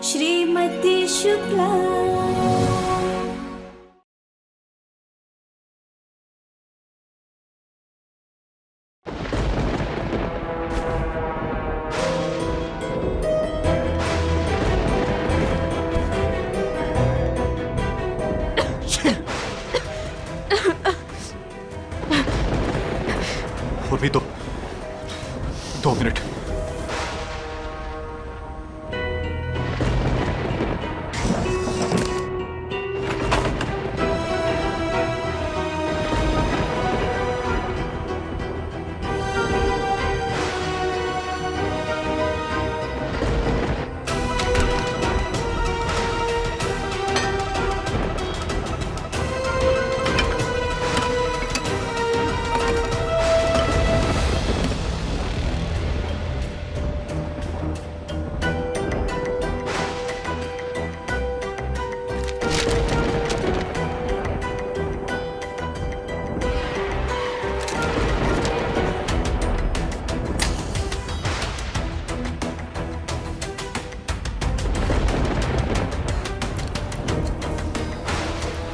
श्रीमती शुक्ला। और भी 2 मिनट।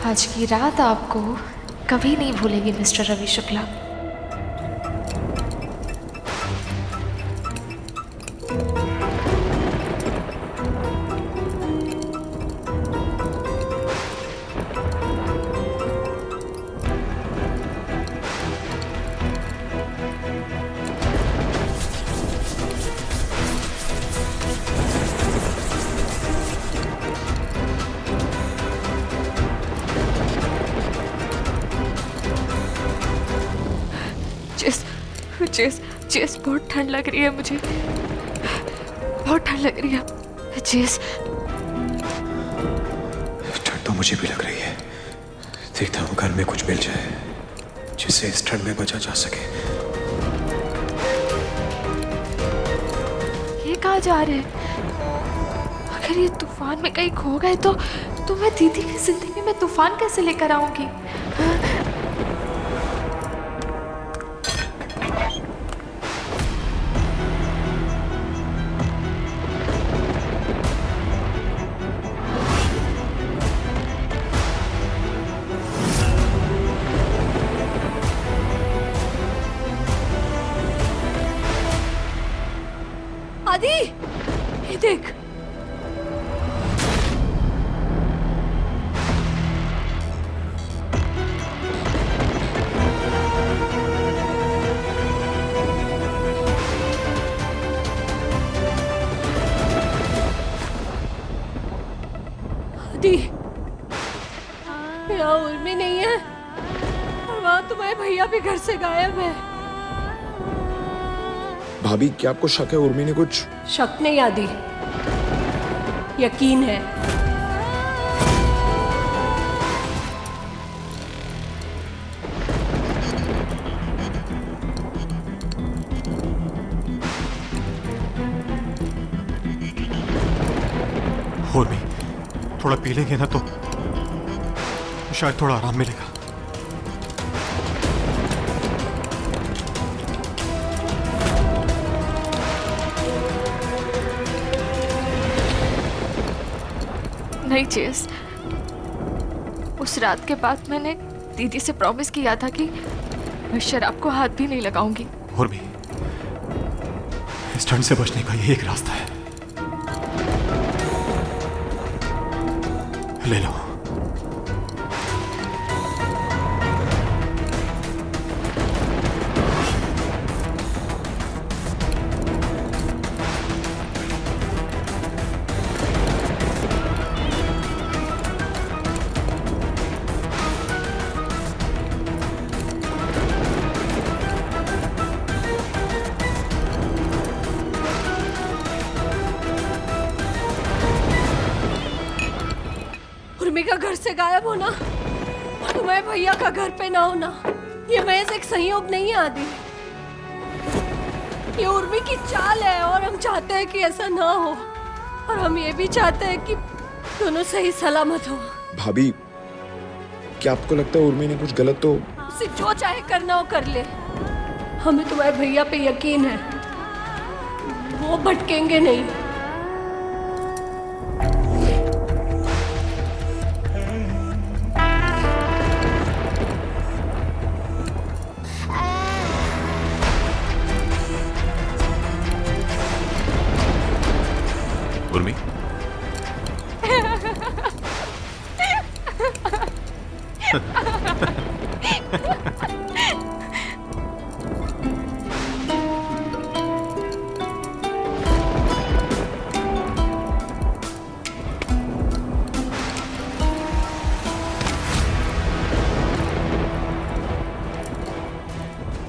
आज की रात आपको कभी नहीं भूलेगी मिस्टर रवि शुक्ला। जेस जेस बहुत ठंड लग रही है मुझे, बहुत ठंड लग रही है जेस। ठंड तो मुझे भी लग रही है। देखता हूँ घर में कुछ मिल जाए जिससे इस ठंड में बचा जा सके। ये कहाँ जा रहे हैं? अगर ये तूफान में कहीं खो गए तो मैं दीदी की जिंदगी में तूफान कैसे लेकर आऊंगी? आदि, ये देख। आदि, यहाँ उर्मी नहीं है और वहाँ तुम्हारे भैया भी घर से गायब है। भाभी, क्या आपको शक है उर्मी ने कुछ? शक नहीं आदि, यकीन है। और भी थोड़ा पी लेंगे ना तो शायद थोड़ा आराम मिलेगा। नहीं जेस, उस रात के बाद मैंने दीदी से प्रॉमिस किया था कि मैं शराब को हाथ भी नहीं लगाऊंगी। और भी इस ठंड से बचने का यही एक रास्ता है। ले लो। उर्मी का घर से गायब होना और तुम्हारे भैया का घर पे ना होना, ये महज एक संयोग नहीं है आदि। ये उर्मी की चाल है और हम चाहते हैं कि ऐसा ना हो, और हम ये भी चाहते हैं कि दोनों सही सलामत हो। भाभी, क्या आपको लगता है उर्मी ने कुछ गलत तो? उसे जो चाहे करना हो कर ले। हमें तुम्हारे भैया पे यकीन है, वो भटकेंगे नहीं। उर्मी,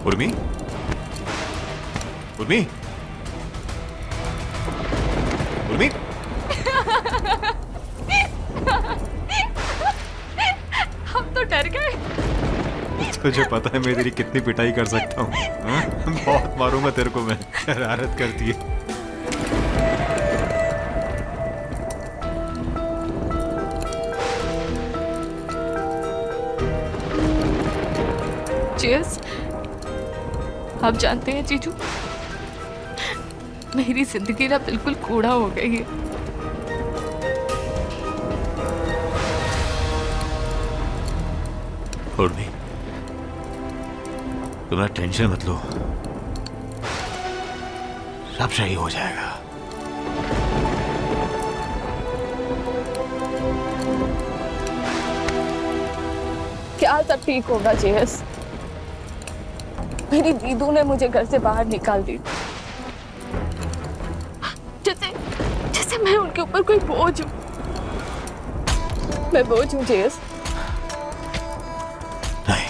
उर्मी, उर्मी, उर्मी, हम तो डर गए। तुझे पता है मैं तेरी कितनी पिटाई कर सकता हूँ? हाँ? बहुत मारूंगा तेरे को मैं। शरारत करती है। चीयर्स। आप जानते हैं जीजू, मेरी जिंदगी ना बिल्कुल कूड़ा हो गई है। उर्मी, तुम्हारा टेंशन मत लो, सब सही हो जाएगा। क्या सब ठीक होगा चीयर्स? मेरी दीदू ने मुझे घर से बाहर निकाल दी, जैसे जैसे मैं उनके ऊपर कोई बोझ हूँ। मैं बोझ हूँ चीयर्स। नहीं,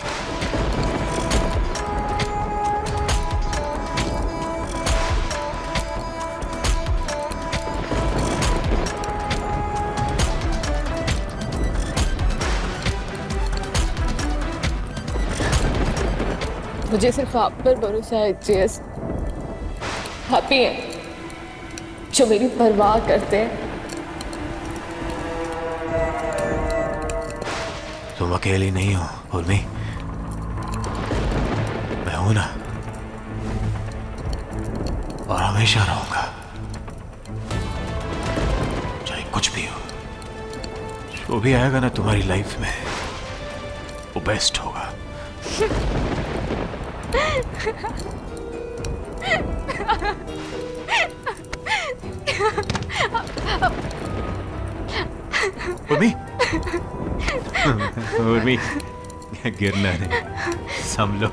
मुझे सिर्फ आप पर भरोसा है चीयर्स। हैप्पी है जो मेरी परवाह करते हैं। तुम अकेली नहीं हो उर्मी, मैं हूं ना, और हमेशा रहूंगा। चाहे कुछ भी हो, जो भी आएगा ना तुम्हारी लाइफ में, वो बेस्ट होगा। उर्मी, उर्मी, गिरना नहीं, संभलो।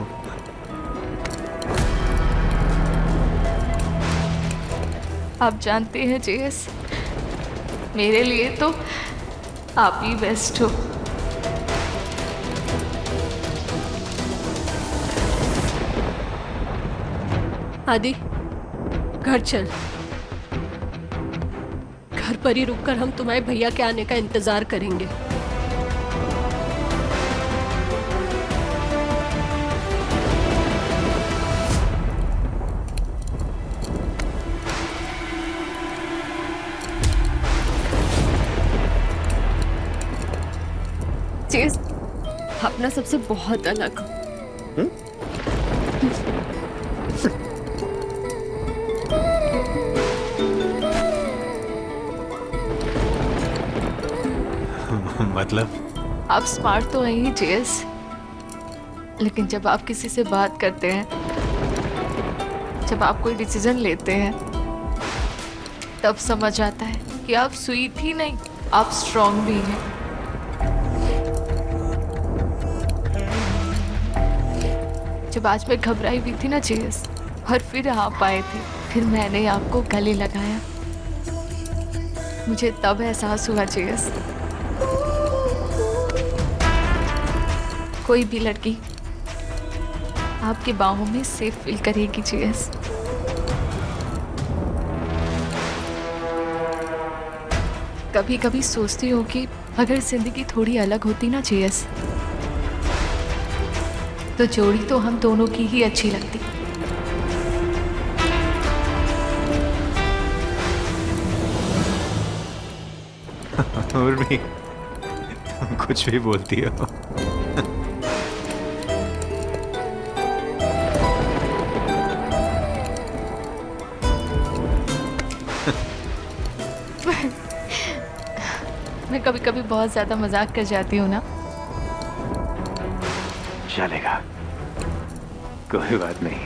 आप जानते हैं जेस, मेरे लिए तो आप ही बेस्ट हो। आदि, घर चल। घर पर ही रुककर हम तुम्हारे भैया के आने का इंतजार करेंगे। जेस, आप ना सबसे बहुत अलग हो। मतलब? आप स्मार्ट तो हैं ही जेस, लेकिन जब आप किसी से बात करते हैं, जब आप कोई डिसीजन लेते हैं, तब समझ आता है कि आप स्वीट ही नहीं, आप स्ट्रांग भी हैं। जब आज मैं घबराई हुई थी ना जेस, और फिर आप आए थे, फिर मैंने आपको गले लगाया, मुझे तब एहसास हुआ जेस, कोई भी लड़की आपके बाहों में सेफ फील करेगी जेस। कभी कभी सोचती हूँ कि अगर जिंदगी थोड़ी अलग होती ना जेस, तो जोड़ी तो हम दोनों की ही अच्छी लगती। उर्मी, तुम कुछ भी बोलती हो। मैं कभी कभी बहुत ज्यादा मजाक कर जाती हूँ ना। चलेगा, कोई बात नहीं।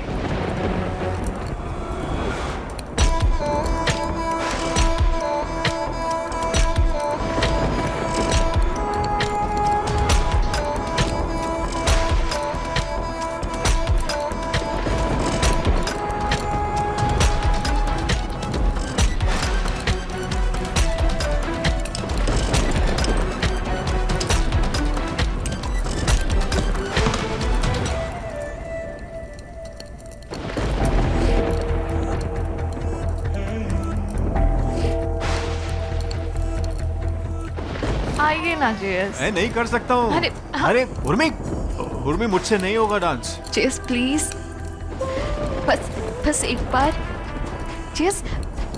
आइए ना जेस। मैं नहीं कर सकता हूँ। अरे, हाँ। अरे उर्मी मुझसे नहीं होगा डांस। जेस प्लीज, बस एक बार। जेस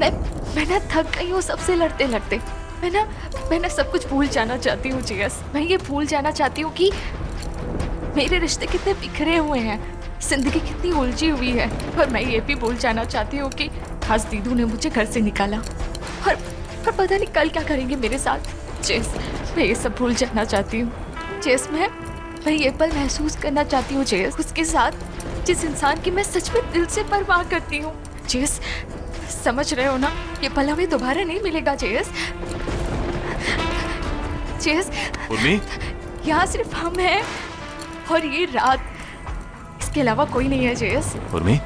मैं ना थक गई हूँ सबसे लड़ते लड़ते। मैं ना सब कुछ भूल जाना चाहती हूँ जेस। मैं ये भूल जाना चाहती हूँ कि मेरे रिश्ते कितने बिखरे हुए हैं, जिंदगी कितनी उलझी हुई है। और मैं ये भी भूल जाना चाहती हूँ कि आज दीदू ने मुझे घर से निकाला और पता नहीं कल क्या करेंगे मेरे साथ। जेस मैं ये सब भूल जाना चाहती हूँ। जेस मैं ये पल महसूस करना चाहती हूँ जेस, उसके साथ जिस इंसान की मैं सच में दिल से परवाह करती हूँ। जेस समझ रहे हो ना, ये पल हमें दोबारा नहीं मिलेगा जेस। जेस उर्मी, यहाँ सिर्फ हम हैं और ये रात, इसके अलावा कोई नहीं है जेस। उर्मी,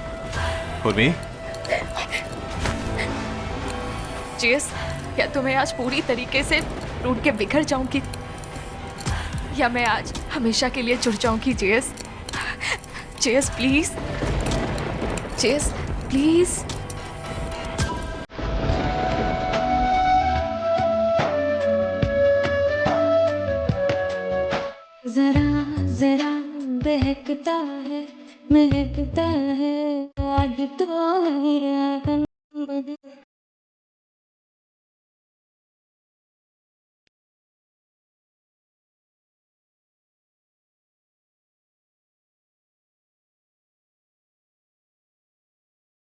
जेस क्या तुम्हें आज पूरी तरीके से टूट के बिखर जाऊंगी या मैं आज हमेशा के लिए जुड़ जाऊंगी जेस? जेस प्लीज, जेस प्लीज। जरा जरा बहकता है, महकता है, आज तो है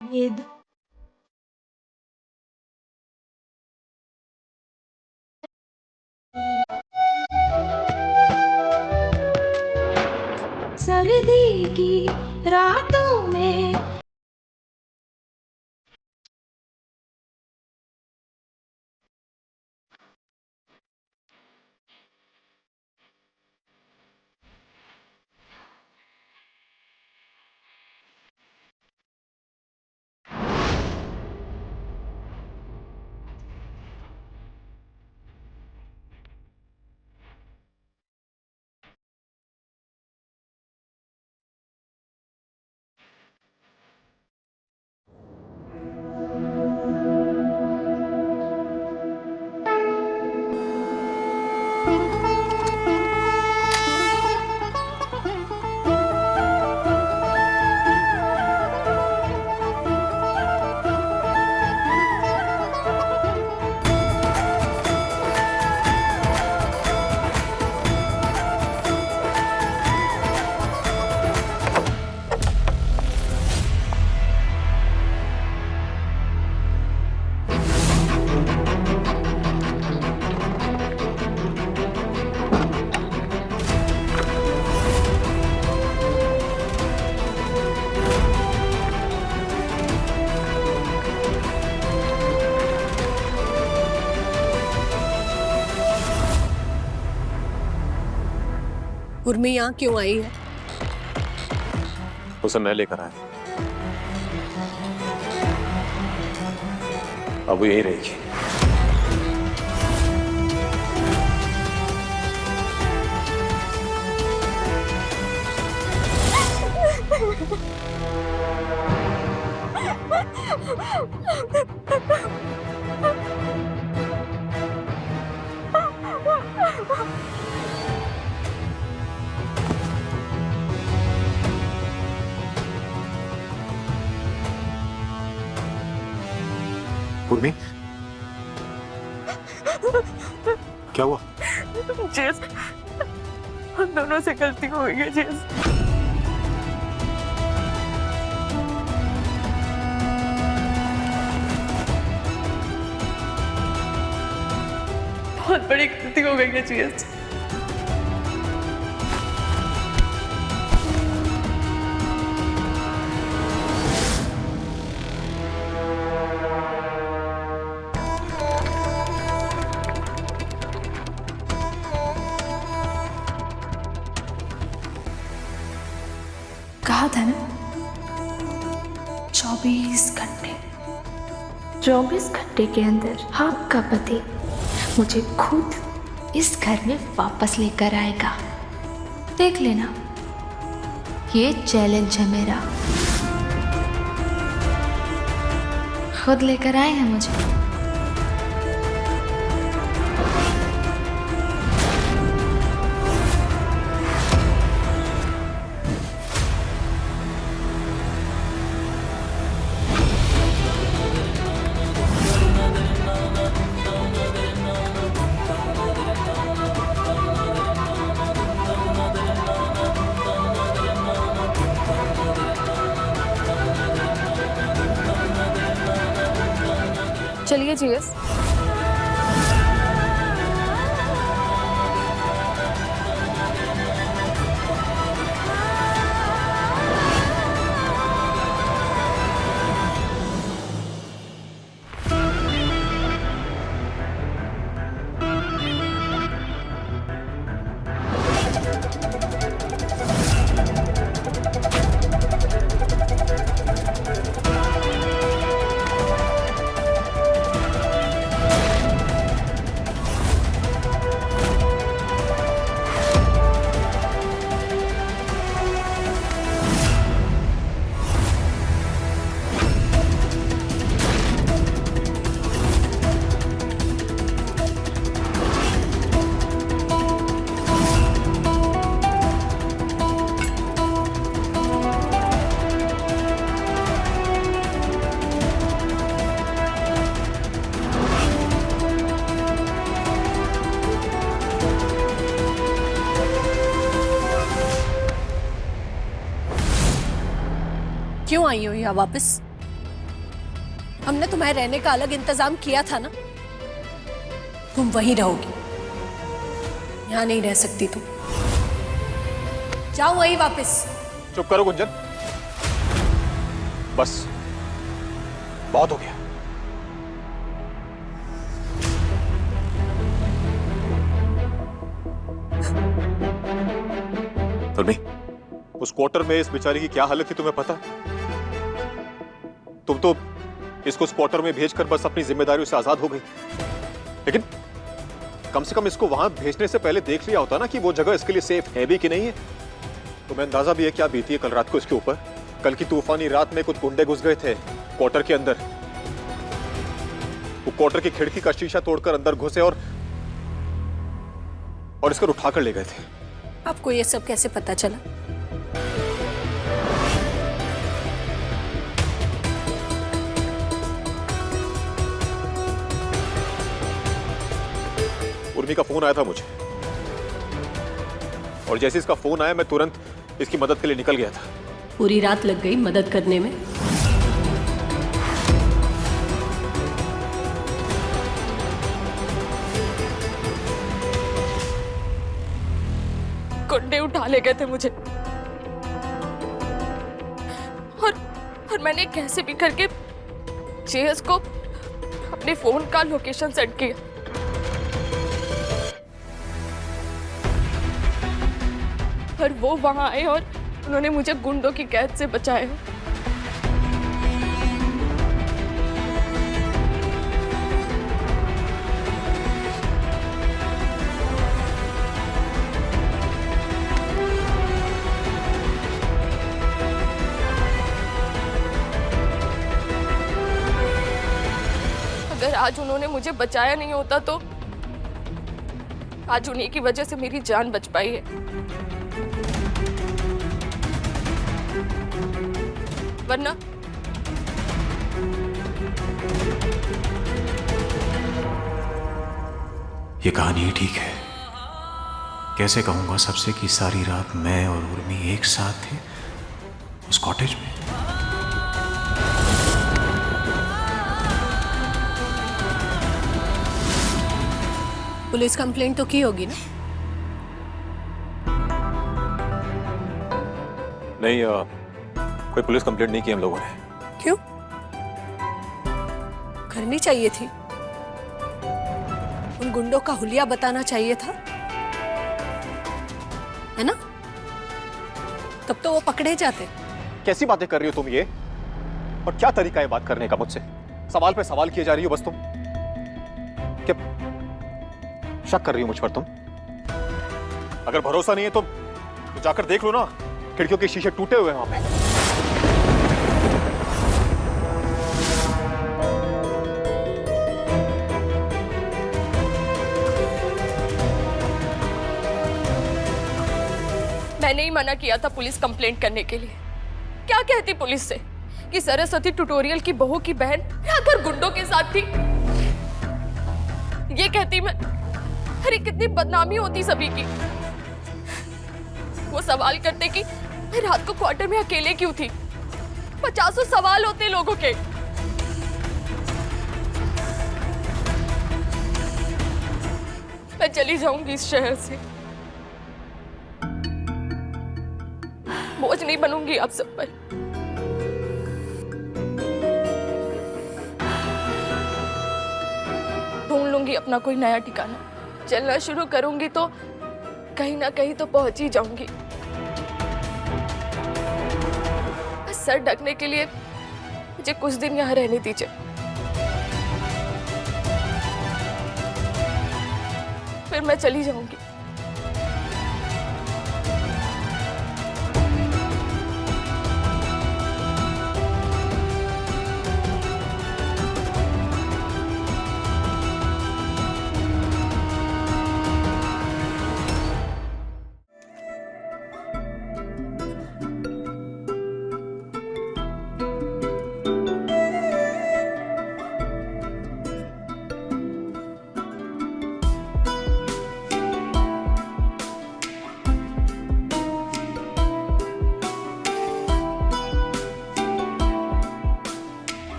ये सर्दी की रातों में उर्मी यहाँ क्यों आई है? उसे मैं लेकर आया। अब वो यहीं रहेगी। उर्मी, क्या हुआ? जेस हम दोनों से गलती हो गई है जेस। बहुत बड़ी गलती हो गई है जेस। कहा था ना 24 घंटे के अंदर आपका पति मुझे खुद इस घर में वापस लेकर आएगा। देख लेना, ये चैलेंज है मेरा। खुद लेकर आए हैं मुझे। चलिए जीएस। क्यों आई हो यहाँ वापस? हमने तुम्हारे रहने का अलग इंतजाम किया था ना। तुम वहीं रहोगी, यहाँ नहीं रह सकती तुम। जाओ वहीं वापस। चुप करो गुंजन, बस बहुत हो गया। उर्मी, उस क्वार्टर में इस बेचारी की क्या हालत थी तुम्हें पता? तुम तो इसको उस क्वार्टर में भेजकर बस अपनी जिम्मेदारियों से आजाद हो गई, लेकिन कम से कम इसको वहां भेजने से पहले देख लिया होता ना कि वो जगह इसके लिए सेफ है भी कि नहीं है। तुम्हें अंदाजा भी है क्या बीती है कल रात को इसके ऊपर? कल की तूफानी रात में कुछ गुंडे घुस गए थे क्वार्टर के अंदर। वो क्वार्टर की खिड़की का शीशा तोड़कर अंदर घुसे और इसको उठाकर ले गए थे। आपको ये सब कैसे पता चला? उर्मी का फोन आया था मुझे, और जैसे इसका फोन आया मैं तुरंत इसकी मदद के लिए निकल गया था। पूरी रात लग गई मदद करने में। गुंडे उठा ले गए थे मुझे, और मैंने कैसे भी करके जेएस को अपने फोन का लोकेशन सेंड किया। और वो वहां आए और उन्होंने मुझे गुंडों की कैद से बचाया। अगर आज उन्होंने मुझे बचाया नहीं होता तो आज उन्हीं की वजह से मेरी जान बच पाई है, वरना ये कहानी ही ठीक है। कैसे कहूंगा सबसे कि सारी रात मैं और उर्मी एक साथ थे उस कॉटेज में। पुलिस कंप्लेंट तो की होगी ना? नहीं, कोई पुलिस कंप्लेंट नहीं की हम लोगों ने। क्यों? करनी चाहिए थी। उन गुंडों का हुलिया बताना चाहिए था, है ना? तब तो वो पकड़े जाते। कैसी बातें कर रही हो तुम ये? और क्या तरीका है बात करने का मुझसे? सवाल पे सवाल किए जा रही हो बस तुम। क्या शक कर रही हो मुझ पर तुम? अगर भरोसा नहीं है तो जाकर देख लो ना, खिड़कियों के शीशे टूटे हुए हैं वहां पे। मैंने ही मना किया था पुलिस कंप्लेंट करने के लिए। क्या कहती पुलिस से कि सरस्वती ट्यूटोरियल की बहू की बहन आकर गुंडों के साथ थी? ये कहती मैं, अरे कितनी बदनामी होती सभी की। वो सवाल करते कि मैं रात को क्वार्टर में अकेले क्यों थी। 50 सवाल होते लोगों के। मैं चली जाऊंगी इस शहर से। बोझ नहीं बनूंगी आप सब पर। ढूंढ लूंगी अपना कोई नया ठिकाना। चलना शुरू करूंगी तो कहीं ना कहीं तो पहुंच ही जाऊंगी। बस सर ढकने के लिए मुझे कुछ दिन यहाँ रहने दीजिए। फिर मैं चली जाऊंगी।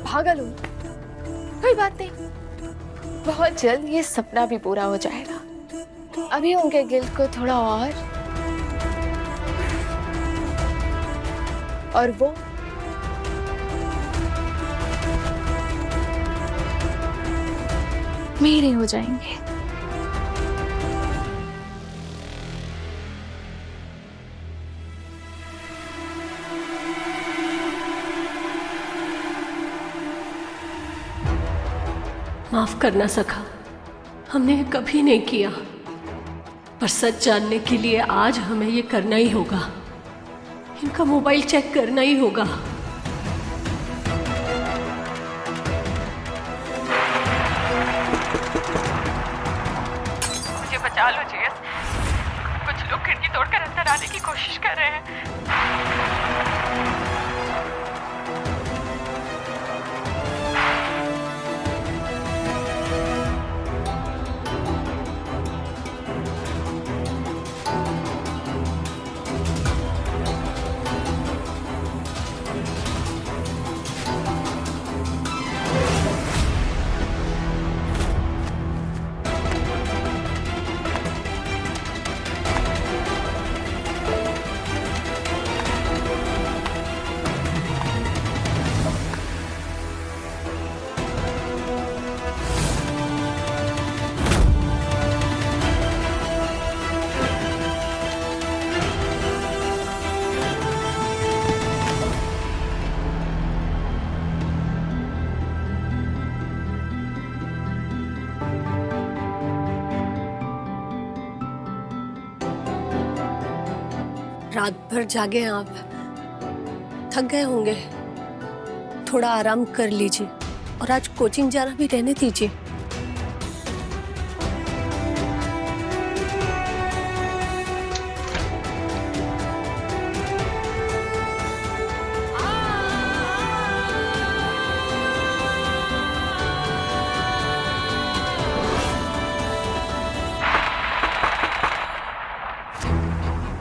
पागल हूँ, कोई बात नहीं, बहुत जल्द ये सपना भी पूरा हो जाएगा। अभी उनके गिल्ट को थोड़ा और वो मेरे हो जाएंगे। माफ करना सखा, हमने ये कभी नहीं किया, पर सच जानने के लिए आज हमें ये करना ही होगा। इनका मोबाइल चेक करना ही होगा। मुझे बचा लो जेस, कुछ लोग खिड़की तोड़कर अंदर आने की कोशिश कर रहे हैं। रात भर जागे हैं आप, थक गए होंगे, थोड़ा आराम कर लीजिए और आज कोचिंग जाना भी रहने दीजिए।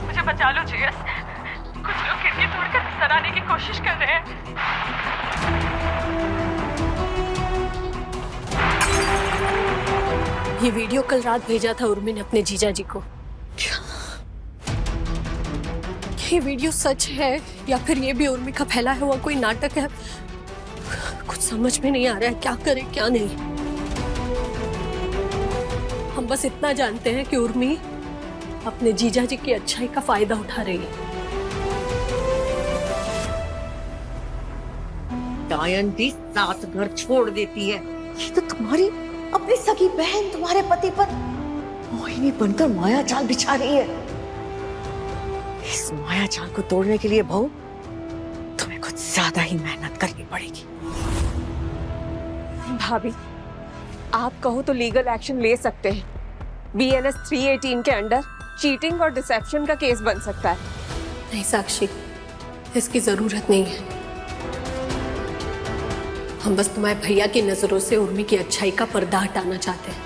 मुझे बचा लो जीएस, कुछ लोग खिड़की तोड़कर अंदर आने की कोशिश कर रहे हैं। ये वीडियो कल रात भेजा था उर्मी ने अपने जीजा जी को। क्या ये वीडियो सच है या फिर ये भी उर्मी का फैला हुआ कोई नाटक है? कुछ समझ में नहीं आ रहा है, क्या करें क्या नहीं। हम बस इतना जानते हैं कि उर्मी अपने जीजा जी की अच्छाई का फायदा उठा रही है। डायन भी सात घर छोड़ देती है। ये तो तुम्हारी अपनी सगी बहन तुम्हारे पति पर मोहिनी बनकर माया जाल बिछा रही है। इस माया जाल को तोड़ने के लिए बहू तुम्हें कुछ ज्यादा ही मेहनत करनी पड़ेगी। भाभी, आप कहो तो लीगल एक्शन ले सकते हैं। BNS 318 के अंडर चीटिंग और डिसेप्शन का केस बन सकता है। नहीं साक्षी, इसकी जरूरत नहीं है। हम बस तुम्हारे भैया की नजरों से उर्मी की अच्छाई का पर्दा हटाना चाहते हैं।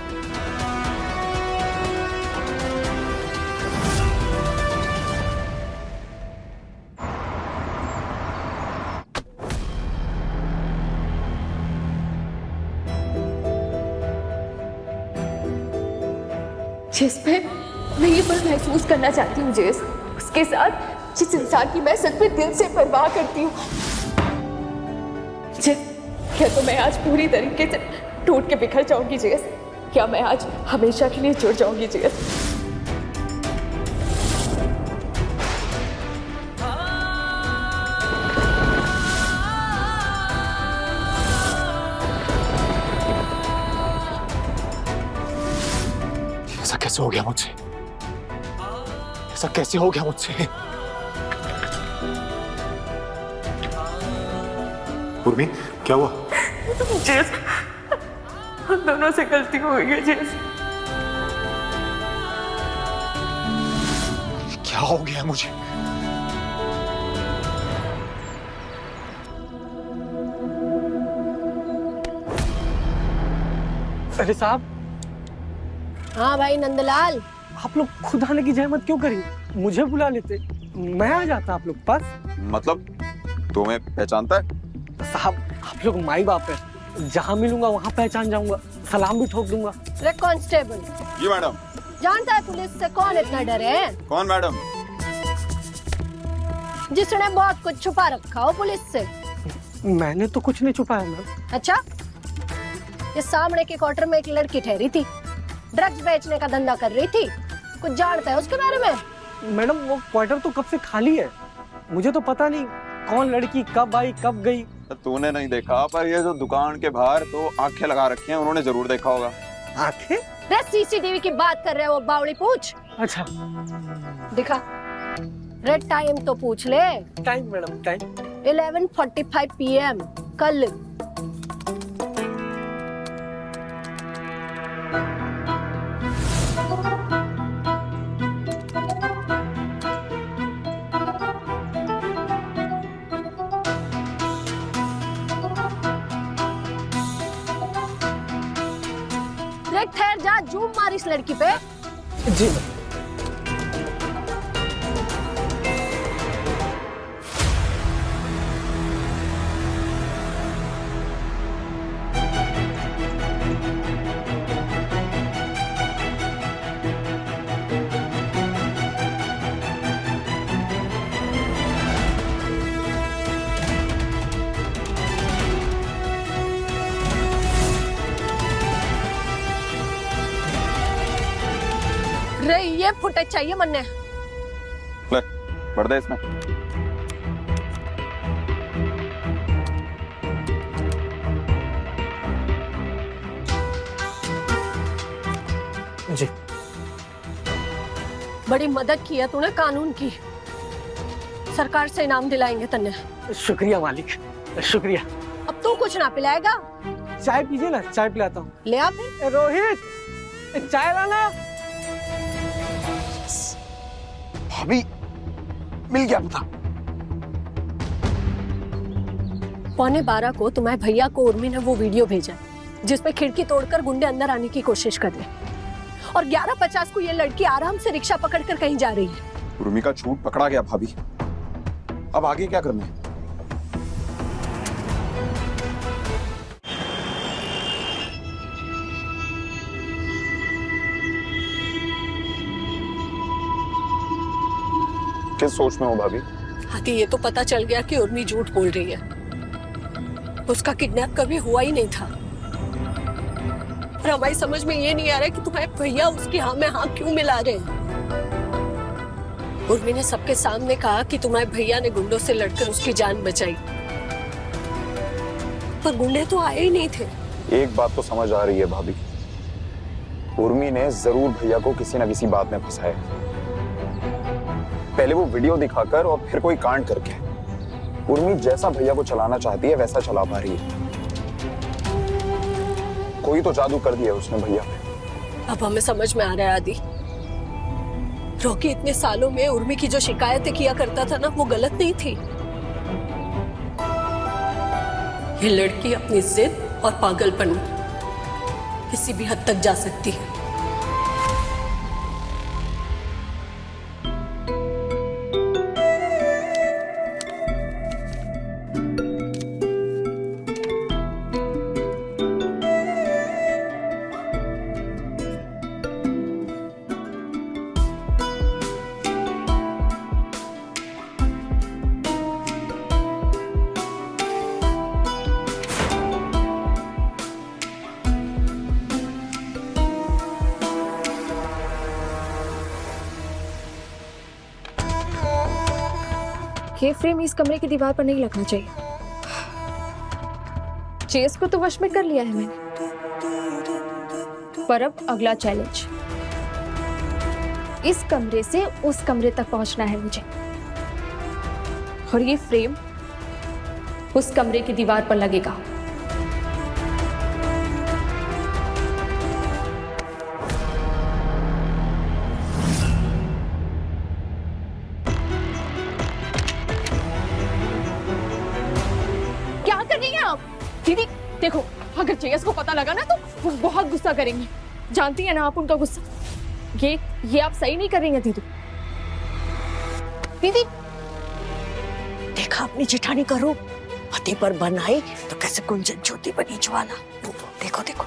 जिस पे मैं ये पल महसूस करना चाहती हूँ जेस, उसके साथ जिस इंसान की मैं सच में दिल से परवाह करती हूँ। जेस, क्या तो मैं आज पूरी तरीके से टूट के बिखर जाऊंगी जेस? क्या मैं आज हमेशा के लिए जुड़ जाऊंगी जेस? ऐसा कैसे हो गया मुझसे? ऐसा कैसे हो गया मुझसे? उर्मी, क्या हुआ? जेस, हम दोनों से गलती हो गई है जेस। क्या हो गया मुझे? अरे साहब। हाँ भाई नंदलाल, आप लोग खुद आने की जहमत क्यों करी? मुझे बुला लेते, मैं आ जाता आप लोग पास। मतलब तुम्हें पहचानता है? साहब, आप लोग माई बाप है, जहाँ मिलूंगा वहाँ पहचान जाऊंगा, सलाम भी ठोक दूंगा। रे कांस्टेबल, जी मैडम। जानता है पुलिस से कौन इतना डरे है? कौन मैडम? जिसने बहुत कुछ छुपा रखा हो पुलिस से। मैंने तो कुछ नहीं छुपाया मैम। अच्छा, ये सामने के क्वार्टर में एक लड़की ठहरी थी, ड्रग्स बेचने का धंधा कर रही थी। कुछ जानता है उसके बारे में? मैडम, वो क्वार्टर तो कब से खाली है, मुझे तो पता नहीं कौन लड़की कब आई कब गई। तूने नहीं देखा, पर ये जो दुकान के बाहर तो आंखें लगा रखी हैं, उन्होंने जरूर देखा होगा। आंखें? रे सीसीटीवी की बात कर रहे हो बावड़ी, पूछ। अच्छा दिखा, रेड टाइम तो पूछ ले। टाइम मैडम, टाइम 11:45 PM कल। ठहर जा, जूम मार इस लड़की पे। जी। रे ये फुटेज चाहिए मन्ने। ले, बढ़ दे इसमें। जी। बड़ी मदद की है तूने कानून की। सरकार से इनाम दिलाएंगे तन्ने। शुक्रिया मालिक, शुक्रिया। अब तू कुछ ना पिलाएगा? चाय पीजिए ना, चाय पिलाता हूँ। ले आ फिर। रोहित, चाय लाना। भाभी मिल गया पता। 11:15 को तुम्हारे भैया को उर्मी ने वो वीडियो भेजा जिसमें खिड़की तोड़कर गुंडे अंदर आने की कोशिश कर रहे, और 11:50 को ये लड़की आराम से रिक्शा पकड़कर कहीं जा रही है। उर्मी का झूठ पकड़ा गया भाभी, अब आगे क्या करना है? किस सोच में हो भाभी? आदि, ये तो पता चल गया कि उर्मी झूठ बोल रही है। उसका किडनैप कभी हुआ ही नहीं था। और हमारी समझ में ये नहीं आ रहा कि तुम्हारे भैया उसकी हाँ में हाँ क्यों मिला रहे हैं। उर्मी ने सबके सामने कहा कि तुम्हारे भैया ने गुंडों से लड़कर उसकी जान बचाई, पर गुंडे तो आए ही नहीं थे। एक बात तो समझ आ रही है भाभी, उर्मी ने जरूर भैया को किसी न किसी बात में फंसाया, पहले वो वीडियो दिखाकर और फिर कोई कांड करके। उर्मी जैसा भैया को चलाना चाहती है वैसा चला पा रही है। कोई तो जादू कर दिया उसने भैया पे। अब हमें समझ में आ रहा है आदि, रॉकी इतने सालों में उर्मी की जो शिकायतें किया करता था ना, वो गलत नहीं थी। ये लड़की अपनी जिद और पागलपन किसी भी हद तक जा सकती है। ये फ्रेम इस कमरे की दीवार पर नहीं लगना चाहिए। चेस को तो वश में कर लिया है मैंने, पर अब अगला चैलेंज, इस कमरे से उस कमरे तक पहुंचना है मुझे, और ये फ्रेम उस कमरे की दीवार पर लगेगा। दीदी देखो, अगर जेएस को पता लगा ना तो वो बहुत गुस्सा करेंगे। जानती है ना आप उनका गुस्सा। ये आप सही नहीं कर रही हैं दीदी। दीदी देखा अपनी जेठानी का रूप, पति पर बनाई तो कैसे कुंजन ज्योति बनी ज्वाला। देखो देखो।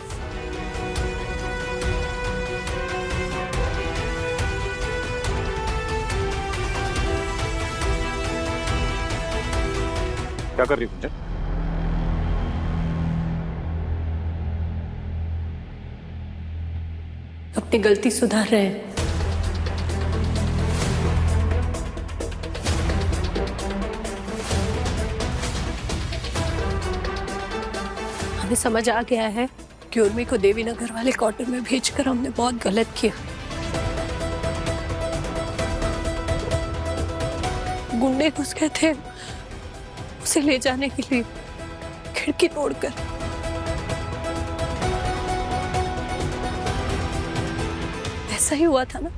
क्या कर रही है कुंजन? अपनी गलती सुधार रहे हैं। हमें समझ आ गया है कि उर्मी को देवी नगर वाले क्वार्टर में भेजकर हमने बहुत गलत किया। गुंडे घुस गए थे उसे ले जाने के लिए, खिड़की तोड़कर। ऐसा ही हुआ था ना?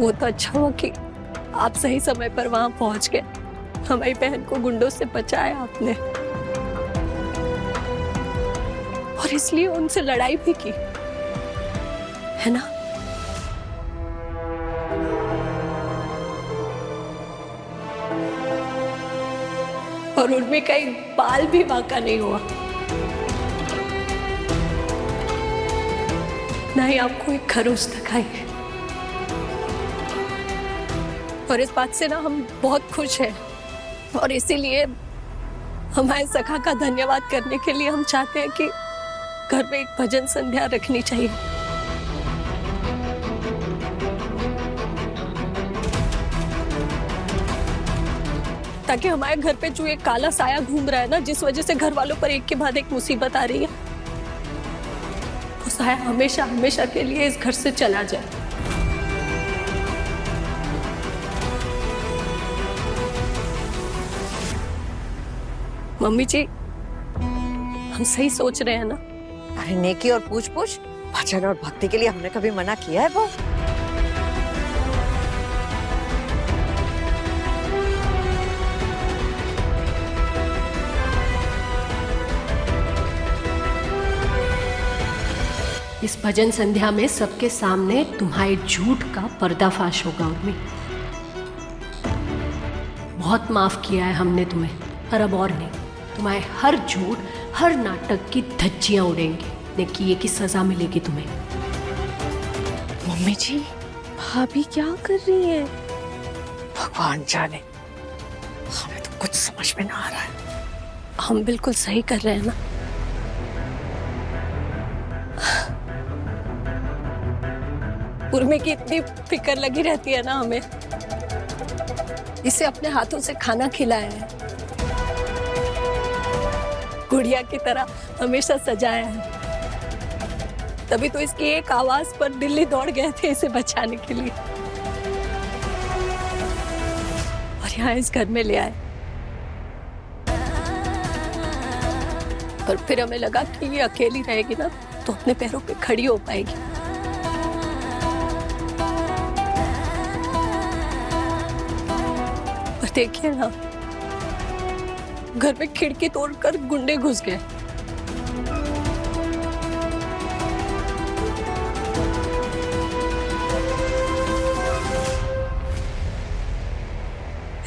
वो तो अच्छा हुआ कि आप सही समय पर वहां पहुंच गए। हमारी बहन को गुंडों से बचाया आपने, और इसलिए उनसे लड़ाई भी की, है ना? और उर्मी का एक बाल भी बांका नहीं हुआ, ना ही आपको एक खरोच तक आई। और इस बात से ना हम बहुत खुश हैं, और इसीलिए हमारे सखा का धन्यवाद करने के लिए हम चाहते हैं कि घर में एक भजन संध्या रखनी चाहिए। ताकि हमारे घर पे जो एक काला साया घूम रहा है ना, जिस वजह से घर वालों पर एक के बाद एक मुसीबत आ रही है, भाई हमेशा हमेशा के लिए इस घर से चला जाए। मम्मी जी, हम सही सोच रहे हैं ना? अरे नेकी और पूछ पूछ, भजन और भक्ति के लिए हमने कभी मना किया है बहू? इस भजन संध्या में सबके सामने तुम्हारे झूठ का पर्दाफाश होगा उर्मी। बहुत माफ किया है हमने तुम्हें, पर अब और नहीं। तुम्हारे हर झूठ, हर नाटक की धज्जियां उड़ेंगी, नेकी की सजा मिलेगी तुम्हें। मम्मी जी, भाभी क्या कर रही है? भगवान जाने, हमें तो कुछ समझ में ना आ रहा है। हम बिल्कुल सही कर रहे हैं ना? उर्मी की इतनी फिक्र लगी रहती है ना हमें। इसे अपने हाथों से खाना खिलाया है, गुड़िया की तरह हमेशा सजाया है। तभी तो इसकी एक आवाज पर दिल्ली दौड़ गए थे इसे बचाने के लिए, और यहाँ इस घर में ले आए। पर फिर हमें लगा कि ये अकेली रहेगी ना तो अपने पैरों पे खड़ी हो पाएगी। पर देखिए ना, घर में खिड़की तोड़कर गुंडे घुस गए।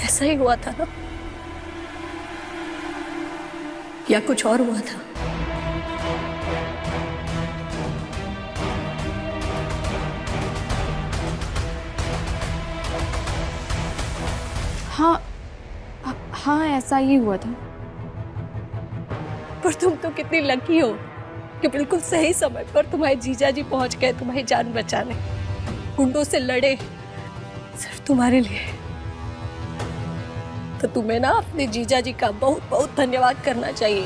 ऐसा ही हुआ था ना, या कुछ और हुआ था? हाँ, ऐसा ही हुआ था। पर तुम तो कितनी लकी हो कि बिल्कुल सही समय पर तुम्हारे जीजा जी पहुंच गए तुम्हारी जान बचाने, गुंडों से लड़े सिर्फ तुम्हारे लिए। तो तुम्हें ना अपने जीजा जी का बहुत बहुत धन्यवाद करना चाहिए।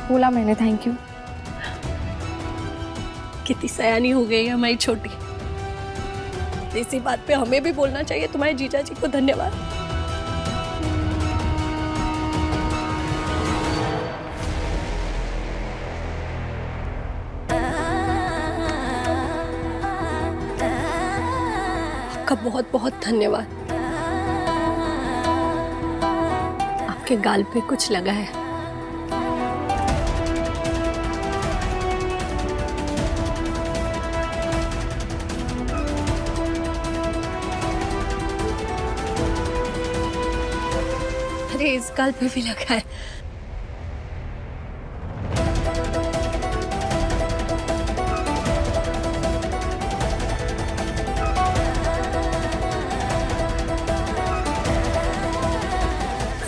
बोला मैंने थैंक यू। कितनी सयानी हो गई है हमारी छोटी। इसी बात पे हमें भी बोलना चाहिए तुम्हारे जीजा जी को धन्यवाद। आपका बहुत बहुत धन्यवाद। आपके गाल पे कुछ लगा है। इस गाल पे भी लगा है।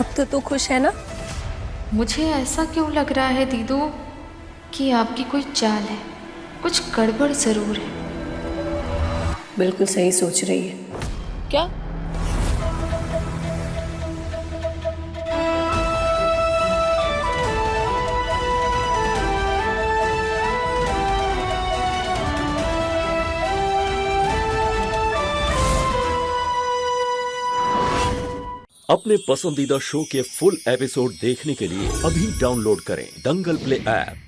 अब तो खुश है ना? मुझे ऐसा क्यों लग रहा है दीदू कि आपकी कोई चाल है, कुछ गड़बड़ जरूर है। बिल्कुल सही सोच रही है। क्या? अपने पसंदीदा शो के फुल एपिसोड देखने के लिए अभी डाउनलोड करें दंगल प्ले ऐप।